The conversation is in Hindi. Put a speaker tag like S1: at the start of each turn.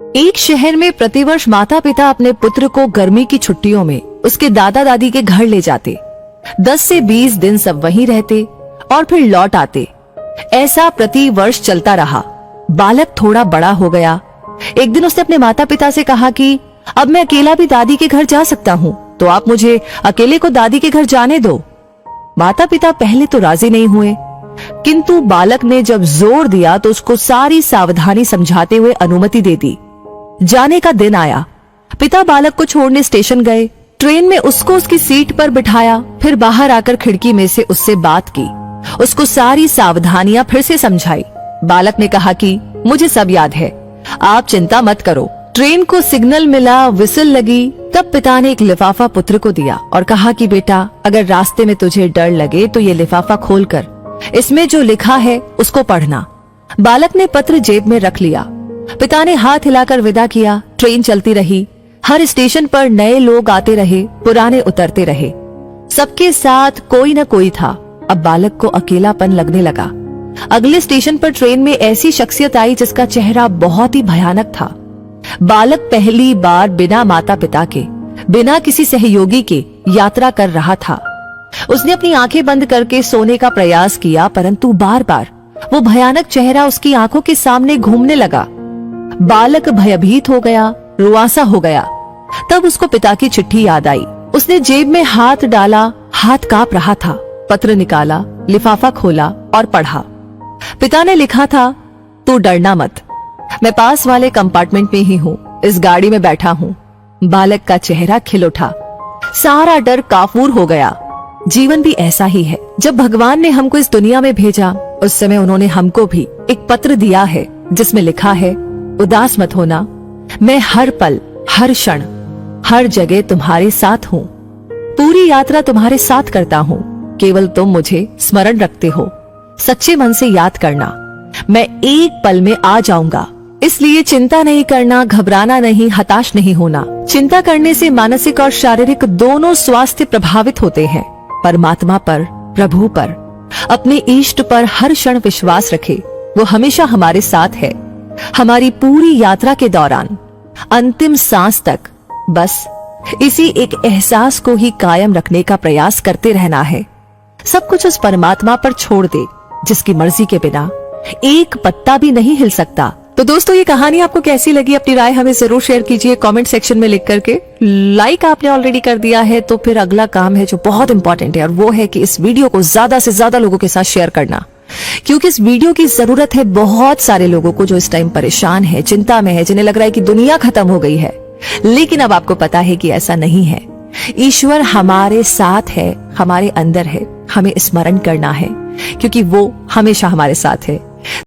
S1: एक शहर में प्रतिवर्ष माता पिता अपने पुत्र को गर्मी की छुट्टियों में उसके दादा दादी के घर ले जाते। 10 से 20 दिन सब वहीं रहते और फिर लौट आते। ऐसा प्रति वर्ष चलता रहा। बालक थोड़ा बड़ा हो गया। एक दिन उसने अपने माता पिता से कहा कि अब मैं अकेला भी दादी के घर जा सकता हूँ, तो आप मुझे अकेले को दादी के घर जाने दो। माता पिता पहले तो राजी नहीं हुए, किंतु बालक ने जब जोर दिया तो उसको सारी सावधानी समझाते हुए अनुमति दे दी। जाने का दिन आया। पिता बालक को छोड़ने स्टेशन गए। ट्रेन में उसको उसकी सीट पर बिठाया, फिर बाहर आकर खिड़की में से उससे बात की, उसको सारी सावधानियां फिर से समझाई। बालक ने कहा कि मुझे सब याद है, आप चिंता मत करो। ट्रेन को सिग्नल मिला, विसिल लगी, तब पिता ने एक लिफाफा पुत्र को दिया और कहा कि बेटा, अगर रास्ते में तुझे डर लगे तो ये लिफाफा खोलकर इसमें जो लिखा है उसको पढ़ना। बालक ने पत्र जेब में रख लिया। पिता ने हाथ हिलाकर विदा किया। ट्रेन चलती रही। हर स्टेशन पर नए लोग आते रहे, पुराने उतरते रहे। सबके साथ कोई न कोई था। अब बालक को अकेलापन लगने लगा। अगले स्टेशन पर ट्रेन में ऐसी शख्सियत आई जिसका चेहरा बहुत ही भयानक था। बालक पहली बार बिना माता पिता के, बिना किसी सहयोगी के यात्रा कर रहा था। उसने अपनी आंखें बंद करके सोने का प्रयास किया, परंतु बार बार वो भयानक चेहरा उसकी आंखों के सामने घूमने लगा। बालक भयभीत हो गया, रुआंसा हो गया। तब उसको पिता की चिट्ठी याद आई। उसने जेब में हाथ डाला, हाथ कांप रहा था। पत्र निकाला, लिफाफा खोला और पढ़ा। पिता ने लिखा था, तू डरना मत, मैं पास वाले कंपार्टमेंट में ही हूँ, इस गाड़ी में बैठा हूँ। बालक का चेहरा खिल उठा। सारा डर काफूर हो गया। जीवन भी ऐसा ही है। जब भगवान ने हमको इस दुनिया में भेजा, उस समय उन्होंने हमको भी एक पत्र दिया है जिसमें लिखा है, उदास मत होना, मैं हर पल, हर क्षण, हर जगह तुम्हारे साथ हूँ। पूरी यात्रा तुम्हारे साथ करता हूँ, केवल तुम मुझे स्मरण रखते हो। सच्चे मन से याद करना, मैं एक पल में आ जाऊंगा। इसलिए चिंता नहीं करना, घबराना नहीं, हताश नहीं होना। चिंता करने से मानसिक और शारीरिक दोनों स्वास्थ्य प्रभावित होते हैं। परमात्मा पर, प्रभु पर, अपने इष्ट पर हर क्षण विश्वास रखे। वो हमेशा हमारे साथ है, हमारी पूरी यात्रा के दौरान, अंतिम सांस तक। बस इसी एक एहसास को ही कायम रखने का प्रयास करते रहना है। सब कुछ उस परमात्मा पर छोड़ दे जिसकी मर्जी के बिना एक पत्ता भी नहीं हिल सकता। तो दोस्तों, ये कहानी आपको कैसी लगी? अपनी राय हमें जरूर शेयर कीजिए कमेंट सेक्शन में लिख करके। लाइक आपने ऑलरेडी कर दिया है तो फिर अगला काम है जो बहुत इंपॉर्टेंट है, और वो है कि इस वीडियो को ज्यादा से ज्यादा लोगों के साथ शेयर करना, क्योंकि इस वीडियो की जरूरत है बहुत सारे लोगों को जो इस टाइम परेशान है, चिंता में है, जिन्हें लग रहा है कि दुनिया खत्म हो गई है। लेकिन अब आपको पता है कि ऐसा नहीं है। ईश्वर हमारे साथ है, हमारे अंदर है। हमें स्मरण करना है क्योंकि वो हमेशा हमारे साथ है।